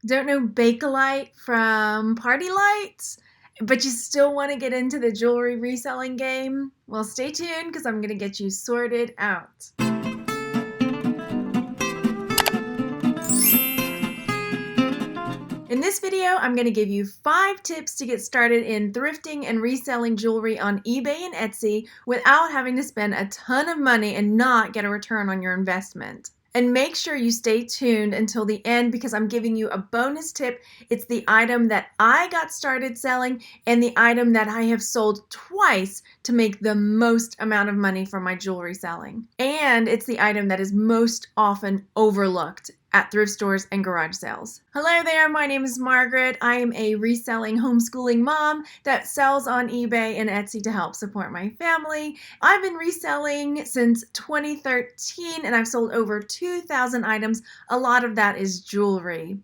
Don't know Bakelite from Party Lights, but you still want to get into the jewelry reselling game? Well, stay tuned because I'm going to get you sorted out. In this video, I'm going to give you 5 tips to get started in thrifting and reselling jewelry on eBay and Etsy without having to spend a ton of money and not get a return on your investment. And make sure you stay tuned until the end because I'm giving you a bonus tip. It's the item that I got started selling and the item that I have sold twice to make the most amount of money from my jewelry selling. And it's the item that is most often overlooked at thrift stores and garage sales. Hello there, my name is Margaret. I am a reselling homeschooling mom that sells on eBay and Etsy to help support my family. I've been reselling since 2013 and I've sold over 2,000 items. A lot of that is jewelry.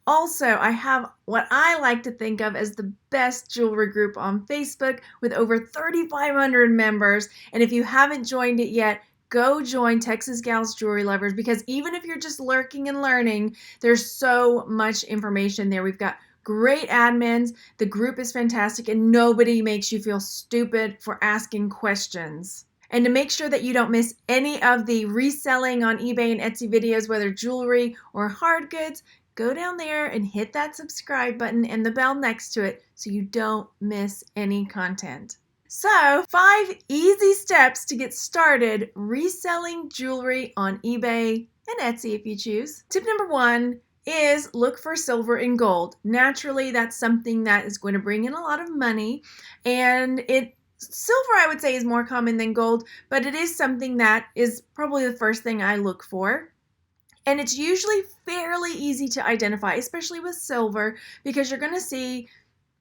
Also, I have what I like to think of as the best jewelry group on Facebook with over 3,500 members. And if you haven't joined it yet, go join Texas Gals Jewelry Lovers because even if you're just lurking and learning, there's so much information there. We've got great admins. The group is fantastic and nobody makes you feel stupid for asking questions. And to make sure that you don't miss any of the reselling on eBay and Etsy videos, whether jewelry or hard goods, go down there and hit that subscribe button and the bell next to it so you don't miss any content. So, 5 easy steps to get started reselling jewelry on eBay and Etsy if you choose. Tip number 1 is look for silver and gold. Naturally, that's something that is going to bring in a lot of money, and silver I would say is more common than gold, but it is something that is probably the first thing I look for. And it's usually fairly easy to identify, especially with silver, because you're going to see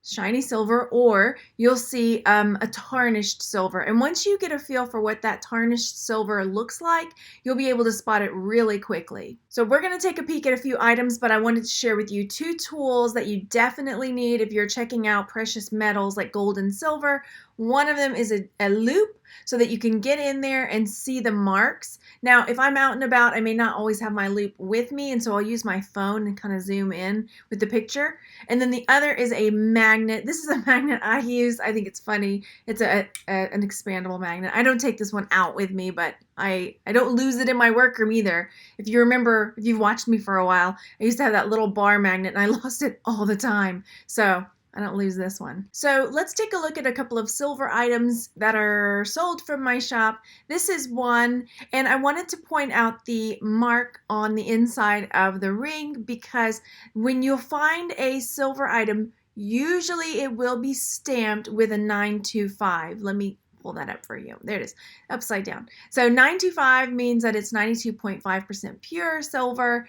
shiny silver or you'll see a tarnished silver. And once you get a feel for what that tarnished silver looks like, you'll be able to spot it really quickly. So we're going to take a peek at a few items, but I wanted to share with you 2 tools that you definitely need if you're checking out precious metals like gold and silver. One of them is a loop so that you can get in there and see the marks. Now, if I'm out and about, I may not always have my loop with me, and so I'll use my phone and kind of zoom in with the picture. And then the other is a magnet. This is a magnet I use. I think it's funny. It's an expandable magnet. I don't take this one out with me, but I don't lose it in my workroom either. If you remember, if you've watched me for a while, I used to have that little bar magnet and I lost it all the time. So I don't lose this one. So let's take a look at a couple of silver items that are sold from my shop. This is one, and I wanted to point out the mark on the inside of the ring because when you'll find a silver item, usually it will be stamped with a 925. Let me pull that up for you. There it is, upside down. So 925 means that it's 92.5% pure silver.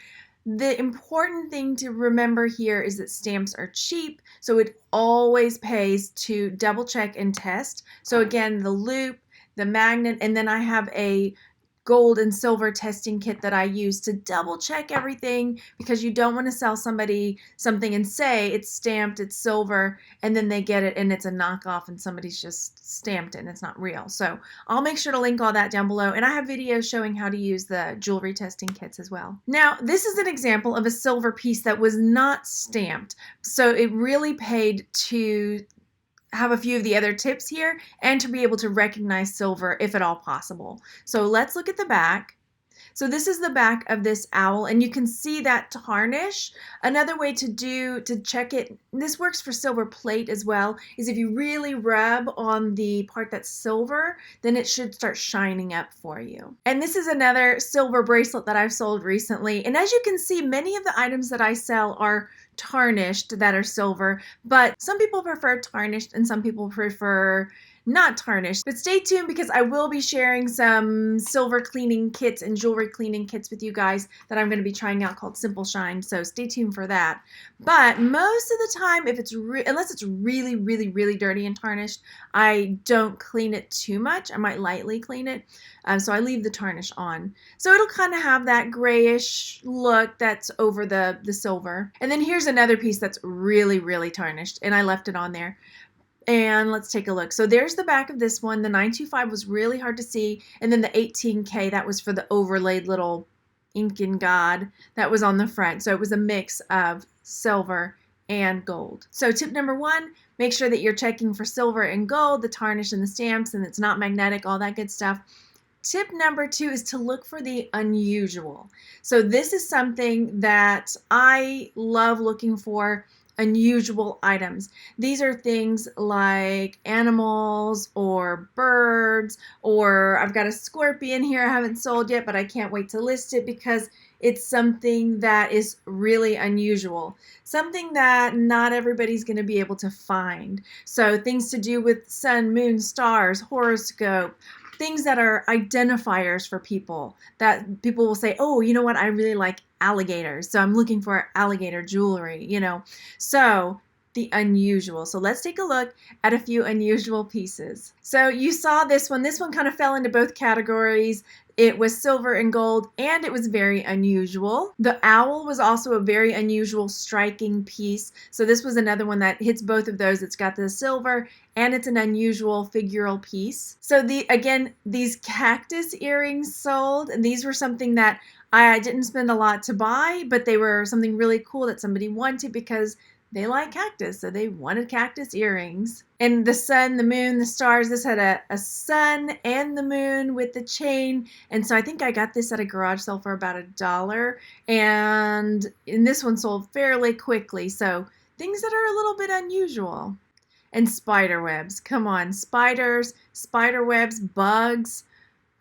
The important thing to remember here is that stamps are cheap, so it always pays to double check and test. So again, the loop, the magnet, and then I have a gold and silver testing kit that I use to double check everything because you don't want to sell somebody something and say it's stamped, it's silver, and then they get it and it's a knockoff and somebody's just stamped it and it's not real. So I'll make sure to link all that down below, and I have videos showing how to use the jewelry testing kits as well. Now, this is an example of a silver piece that was not stamped, so it really paid to have a few of the other tips here and to be able to recognize silver if at all possible. So let's look at the back. So this is the back of this owl and you can see that tarnish. Another way to check it, this works for silver plate as well, is if you really rub on the part that's silver, then it should start shining up for you. And this is another silver bracelet that I've sold recently. And as you can see, many of the items that I sell are tarnished that are silver, but some people prefer tarnished and some people prefer not tarnished. But stay tuned because I will be sharing some silver cleaning kits and jewelry cleaning kits with you guys that I'm going to be trying out called Simple Shine, so stay tuned for that. But most of the time, if it's unless it's really, really, really dirty and tarnished, I don't clean it too much. I might lightly clean it, so I leave the tarnish on. So it'll kind of have that grayish look that's over the silver. And then here's another piece that's really, really tarnished, and I left it on there. And let's take a look. So there's the back of this one. The 925 was really hard to see. And then the 18K, that was for the overlaid little Incan god that was on the front. So it was a mix of silver, and gold. So tip number 1, make sure that you're checking for silver and gold, the tarnish and the stamps, and it's not magnetic, all that good stuff. Tip number 2 is to look for the unusual. So this is something that I love looking for, unusual items. These are things like animals or birds, or I've got a scorpion here I haven't sold yet, but I can't wait to list it because it's something that is really unusual, something that not everybody's going to be able to find. So things to do with sun, moon, stars, horoscope, things that are identifiers for people, that people will say, oh, you know what, I really like alligators, so I'm looking for alligator jewelry, you know. So the unusual. So let's take a look at a few unusual pieces. So you saw this one. This one kind of fell into both categories. It was silver and gold, and it was very unusual. The owl was also a very unusual, striking piece. So this was another one that hits both of those. It's got the silver, and it's an unusual figural piece. So these cactus earrings sold, and these were something that I didn't spend a lot to buy, but they were something really cool that somebody wanted because they like cactus, so they wanted cactus earrings. And the sun, the moon, the stars, this had a sun and the moon with the chain. And so I think I got this at a garage sale for about $1. And this one sold fairly quickly. So things that are a little bit unusual. And spider webs. Come on, spiders, spider webs, bugs,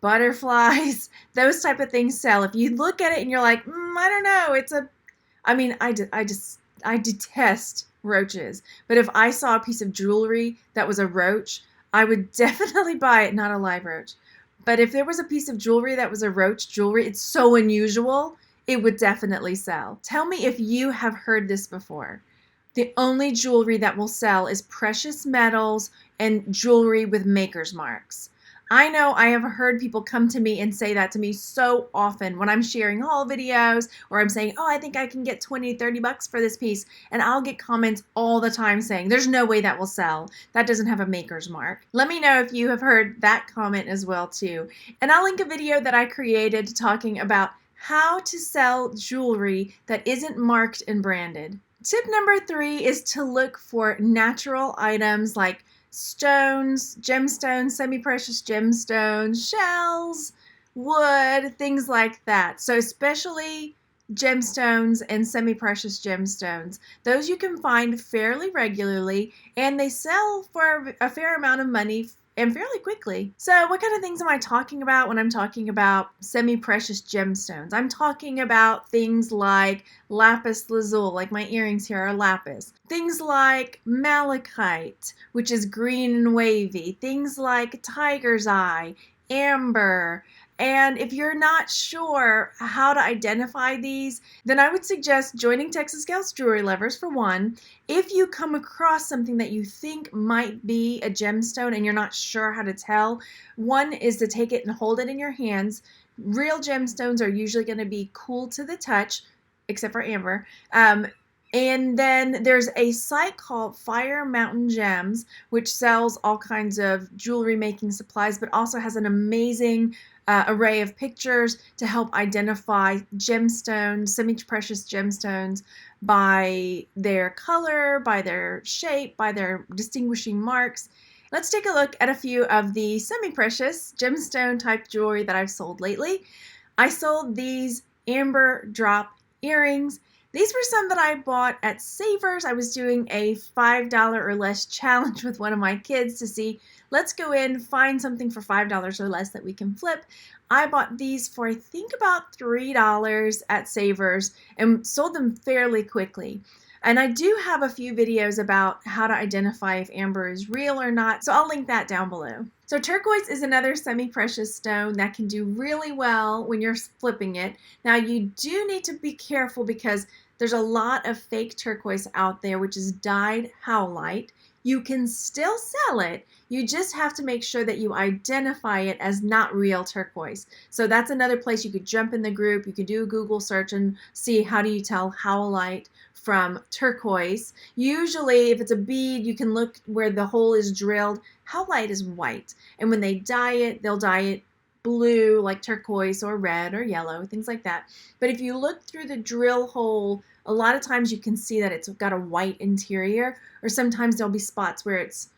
butterflies, those type of things sell. If you look at it and you're like, I don't know, I detest roaches, but if I saw a piece of jewelry that was a roach, I would definitely buy it, not a live roach. But if there was a piece of jewelry that was a roach jewelry, it's so unusual, it would definitely sell. Tell me if you have heard this before. The only jewelry that will sell is precious metals and jewelry with maker's marks. I know I have heard people come to me and say that to me so often when I'm sharing haul videos or I'm saying, oh, I think I can get 20, 30 bucks for this piece. And I'll get comments all the time saying, there's no way that will sell. That doesn't have a maker's mark. Let me know if you have heard that comment as well too. And I'll link a video that I created talking about how to sell jewelry that isn't marked and branded. Tip number 3 is to look for natural items like stones, gemstones, semi-precious gemstones, shells, wood, things like that. So especially gemstones and semi-precious gemstones. Those you can find fairly regularly, and they sell for a fair amount of money and fairly quickly. So what kind of things am I talking about when I'm talking about semi-precious gemstones? I'm talking about things like lapis lazuli, like my earrings here are lapis. Things like malachite, which is green and wavy. Things like tiger's eye, amber. And if you're not sure how to identify these, then I would suggest joining Texas Gals Jewelry Lovers for one. If you come across something that you think might be a gemstone and you're not sure how to tell, one is to take it and hold it in your hands. Real gemstones are usually going to be cool to the touch, except for amber. And then there's a site called Fire Mountain Gems, which sells all kinds of jewelry making supplies, but also has an amazing array of pictures to help identify gemstones, semi-precious gemstones, by their color, by their shape, by their distinguishing marks. Let's take a look at a few of the semi-precious gemstone type jewelry that I've sold lately. I sold these amber drop earrings. These were some that I bought at Savers. I was doing a $5 or less challenge with one of my kids to see, let's go in, find something for $5 or less that we can flip. I bought these for I think about $3 at Savers and sold them fairly quickly. And I do have a few videos about how to identify if amber is real or not, so I'll link that down below. So turquoise is another semi-precious stone that can do really well when you're flipping it. Now you do need to be careful because there's a lot of fake turquoise out there, which is dyed howlite. You can still sell it. You just have to make sure that you identify it as not real turquoise. So that's another place you could jump in the group. You could do a Google search and see how do you tell howlite from turquoise. Usually if it's a bead, you can look where the hole is drilled. Howlite is white. And when they dye it, they'll dye it blue like turquoise or red or yellow, things like that. But if you look through the drill hole A lot of times you can see that it's got a white interior, or sometimes there'll be spots where it's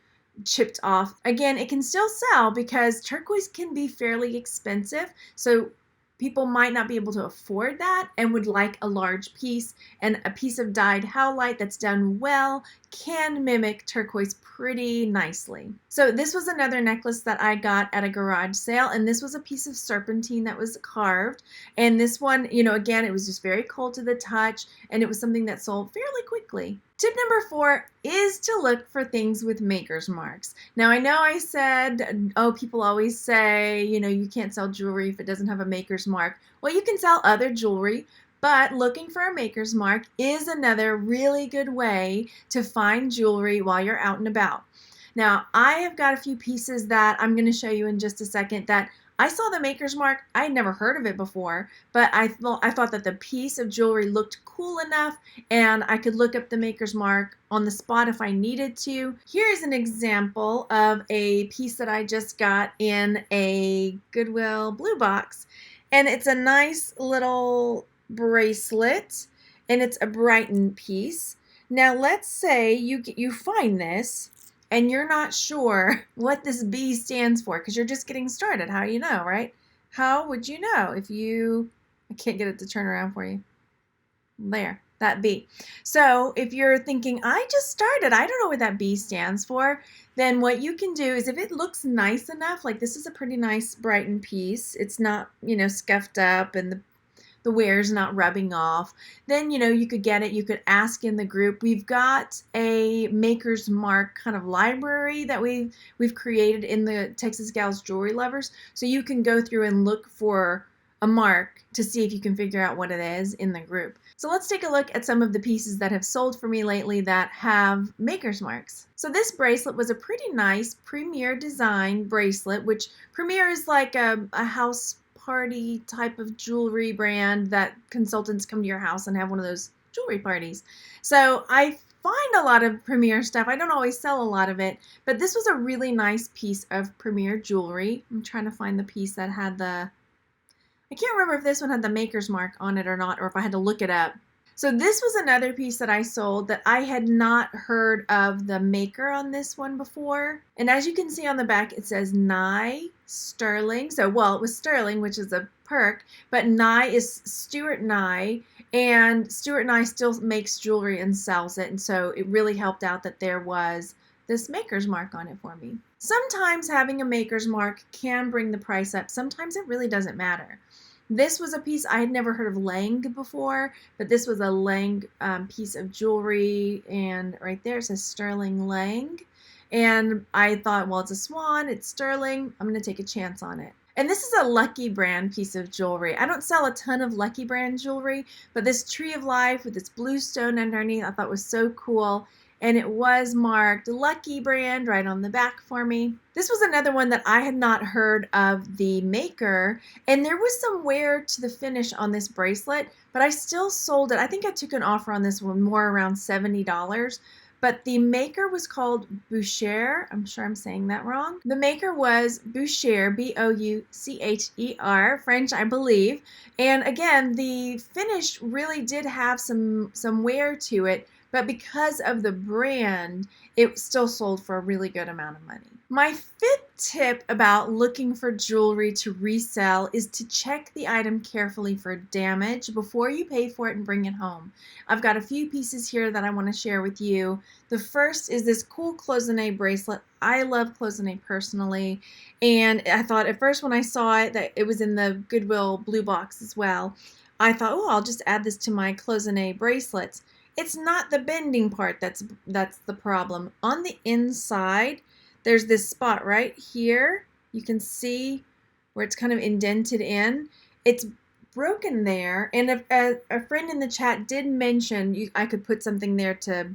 chipped off. Again, it can still sell because turquoise can be fairly expensive. So people might not be able to afford that and would like a large piece, and a piece of dyed howlite that's done well can mimic turquoise pretty nicely. So this was another necklace that I got at a garage sale, and this was a piece of serpentine that was carved. And this one, you know, again, it was just very cold to the touch, and it was something that sold fairly quickly. Tip number 4 is to look for things with maker's marks. Now, I know I said, oh, people always say, you know, you can't sell jewelry if it doesn't have a maker's mark. Well, you can sell other jewelry, but looking for a maker's mark is another really good way to find jewelry while you're out and about. Now, I have got a few pieces that I'm going to show you in just a second that I saw the maker's mark. I had never heard of it before, but I thought that the piece of jewelry looked cool enough and I could look up the maker's mark on the spot if I needed to. Here's an example of a piece that I just got in a Goodwill blue box, and it's a nice little bracelet, and it's a Brighton piece. Now let's say you find this and you're not sure what this B stands for because you're just getting started. How do you know, right? How would you know if I can't get it to turn around for you. There, that B. So if you're thinking, I just started, I don't know what that B stands for, then what you can do is if it looks nice enough, like this is a pretty nice Brighton piece, it's not, you know, scuffed up and the wear's not rubbing off, then, you know, you could get it. You could ask in the group. We've got a maker's mark kind of library that we've created in the Texas Gals Jewelry Lovers. So you can go through and look for a mark to see if you can figure out what it is in the group. So let's take a look at some of the pieces that have sold for me lately that have maker's marks. So this bracelet was a pretty nice Premier design bracelet, which Premier is like a house party type of jewelry brand that consultants come to your house and have one of those jewelry parties. So I find a lot of Premier stuff. I don't always sell a lot of it, but this was a really nice piece of Premier jewelry. I'm trying to find the piece that had I can't remember if this one had the maker's mark on it or not, or if I had to look it up. So this was another piece that I sold that I had not heard of the maker on this one before. And as you can see on the back, it says Nye Sterling. So, well, it was Sterling, which is a perk, but Nye is Stuart Nye, and Stuart Nye still makes jewelry and sells it. And so it really helped out that there was this maker's mark on it for me. Sometimes having a maker's mark can bring the price up. Sometimes it really doesn't matter. This was a piece, I had never heard of Lang before, but this was a Lang piece of jewelry, and right there it says Sterling Lang. And I thought, well, it's a swan, it's sterling, I'm going to take a chance on it. And this is a Lucky Brand piece of jewelry. I don't sell a ton of Lucky Brand jewelry, but this Tree of Life with this blue stone underneath I thought was so cool. And it was marked Lucky Brand right on the back for me. This was another one that I had not heard of the maker, and there was some wear to the finish on this bracelet, but I still sold it. I think I took an offer on this one more around $70, but the maker was called Boucher. I'm sure I'm saying that wrong. The maker was Boucher, Boucher, French, I believe. And again, the finish really did have some wear to it, but because of the brand, it still sold for a really good amount of money. My 5th tip about looking for jewelry to resell is to check the item carefully for damage before you pay for it and bring it home. I've got a few pieces here that I want to share with you. The first is this cool cloisonne bracelet. I love cloisonne personally, and I thought at first when I saw it that it was in the Goodwill blue box as well, I thought, oh, I'll just add this to my cloisonne bracelets. It's not the bending part that's the problem. On the inside, there's this spot right here. You can see where it's kind of indented in. It's broken there, and a friend in the chat did mention I could put something there to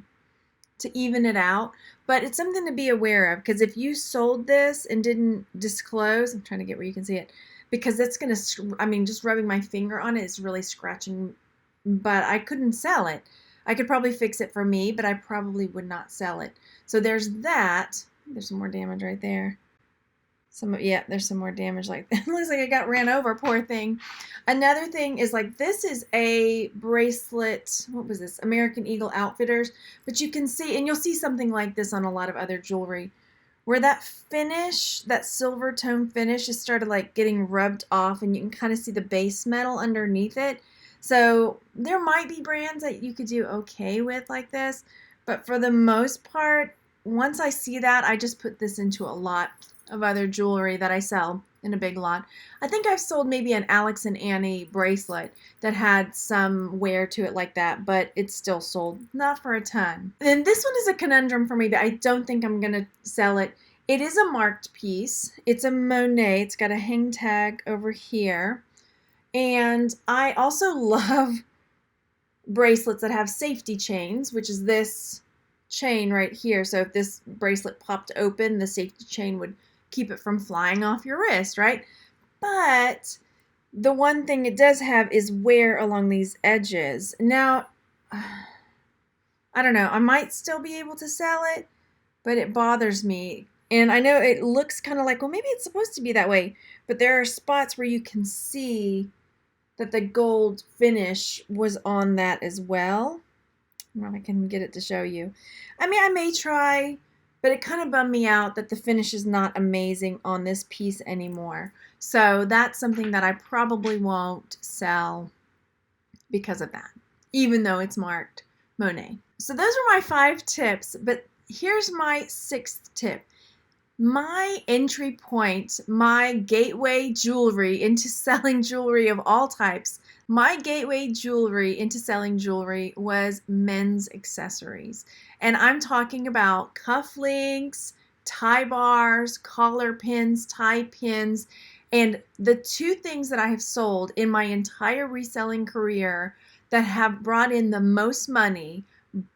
even it out, but it's something to be aware of, because if you sold this and didn't disclose, I'm trying to get where you can see it, because it's going to, I mean, just rubbing my finger on it is really scratching, but I couldn't sell it. I could probably fix it for me, but I probably would not sell it. So there's that. There's some more damage right there. Yeah, there's some more damage like that. It looks like I got ran over, poor thing. Another thing is like this is a bracelet. What was this? American Eagle Outfitters. But you can see, and you'll see something like this on a lot of other jewelry, where that finish, that silver tone finish, just started like getting rubbed off, and you can kind of see the base metal underneath it. So there might be brands that you could do okay with like this, but for the most part, once I see that, I just put this into a lot of other jewelry that I sell in a big lot. I think I've sold maybe an Alex and Annie bracelet that had some wear to it like that, but it's still sold, not for a ton. And this one is a conundrum for me that I don't think I'm going to sell it. It is a marked piece. It's a Monet. It's got a hang tag over here. And I also love bracelets that have safety chains, which is this chain right here. So if this bracelet popped open, the safety chain would keep it from flying off your wrist, right? But the one thing it does have is wear along these edges. Now, I don't know. I might still be able to sell it, but it bothers me. And I know it looks kind of like, well, maybe it's supposed to be that way, but there are spots where you can see that the gold finish was on that as well. I don't know if I can get it to show you. I mean, I may try, but it kind of bummed me out that the finish is not amazing on this piece anymore. So that's something that I probably won't sell because of that, even though it's marked Monet. So those are my 5 tips, but here's my 6th tip. My entry point, my gateway jewelry into selling jewelry of all types, my gateway jewelry into selling jewelry was men's accessories. And I'm talking about cufflinks, tie bars, collar pins, tie pins, and the 2 things that I have sold in my entire reselling career that have brought in the most money,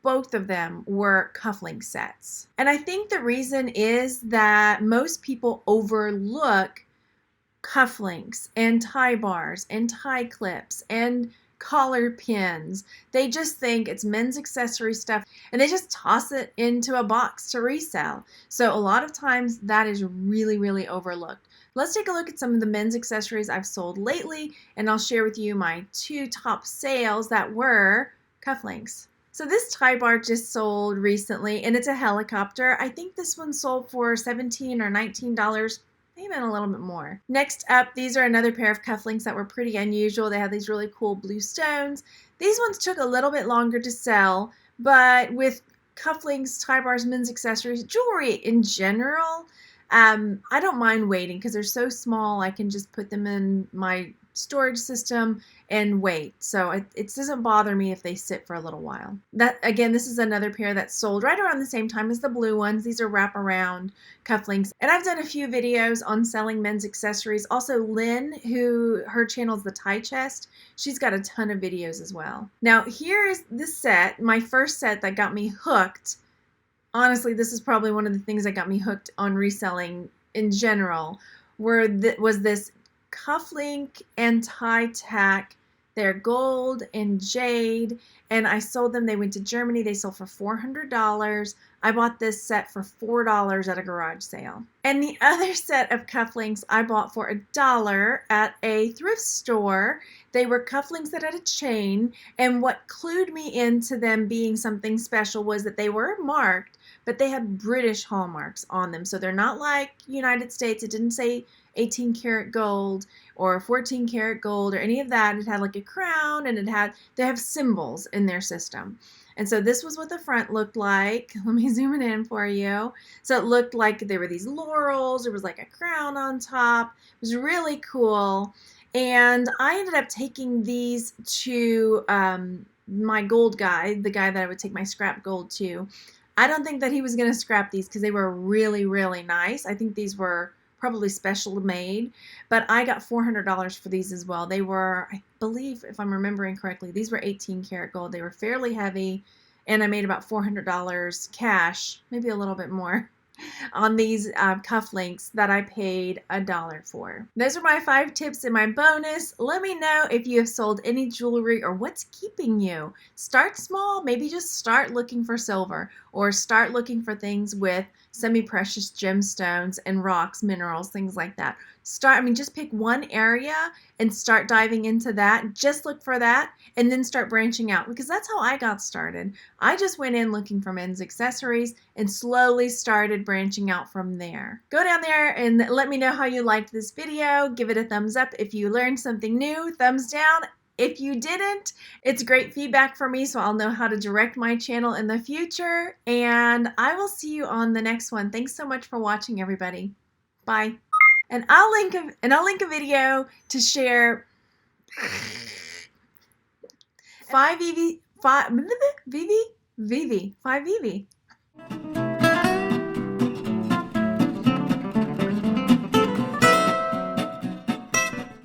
both of them were cufflink sets. And I think the reason is that most people overlook cufflinks and tie bars and tie clips and collar pins. They just think it's men's accessory stuff and they just toss it into a box to resell. So a lot of times that is really, really overlooked. Let's take a look at some of the men's accessories I've sold lately, and I'll share with you my 2 top sales that were cufflinks. So this tie bar just sold recently, and it's a helicopter. I think this one sold for $17 or $19, maybe a little bit more. Next up, these are another pair of cufflinks that were pretty unusual. They had these really cool blue stones. These ones took a little bit longer to sell, but with cufflinks, tie bars, men's accessories, jewelry in general, I don't mind waiting because they're so small. I can just put them in my storage system and wait. So it doesn't bother me if they sit for a little while. That again, this is another pair that sold right around the same time as the blue ones. These are wraparound cufflinks. And I've done a few videos on selling men's accessories. Also, Lynn, who her channel is The Tie Chest, she's got a ton of videos as well. Now, here is the set, my first set that got me hooked. Honestly, this is probably one of the things that got me hooked on reselling in general, was this cufflink and tie tack. They're gold and jade, and I sold them. They went to Germany. They sold for $400. I bought this set for $4 at a garage sale. And the other set of cufflinks I bought for $1 at a thrift store. They were cufflinks that had a chain, and what clued me into them being something special was that they were marked, but they had British hallmarks on them. So they're not like United States. It didn't say 18 karat gold or 14 karat gold or any of that. It had like a crown, and they have symbols in their system. And so this was what the front looked like. Let me zoom it in for you. So it looked like there were these laurels. There was like a crown on top. It was really cool. And I ended up taking these to my gold guy, the guy that I would take my scrap gold to. I don't think that he was going to scrap these because they were really, really nice. I think these were probably special made, but I got $400 for these as well. They were, I believe, if I'm remembering correctly, these were 18 karat gold. They were fairly heavy, and I made about $400 cash, maybe a little bit more. on these cufflinks that I paid $1 for. Those are my 5 tips in my bonus. Let me know if you have sold any jewelry or what's keeping you. Start small. Maybe just start looking for silver, or start looking for things with semi-precious gemstones and rocks, minerals, things like that. Just pick one area and start diving into that. Just look for that and then start branching out, because that's how I got started. I just went in looking for men's accessories and slowly started branching out from there. Go down there and let me know how you liked this video. Give it a thumbs up if you learned something new. Thumbs down if you didn't. It's great feedback for me, so I'll know how to direct my channel in the future. And I will see you on the next one. Thanks so much for watching, everybody. Bye. And I'll link a video to share 5 EV 5 VV 5 EV.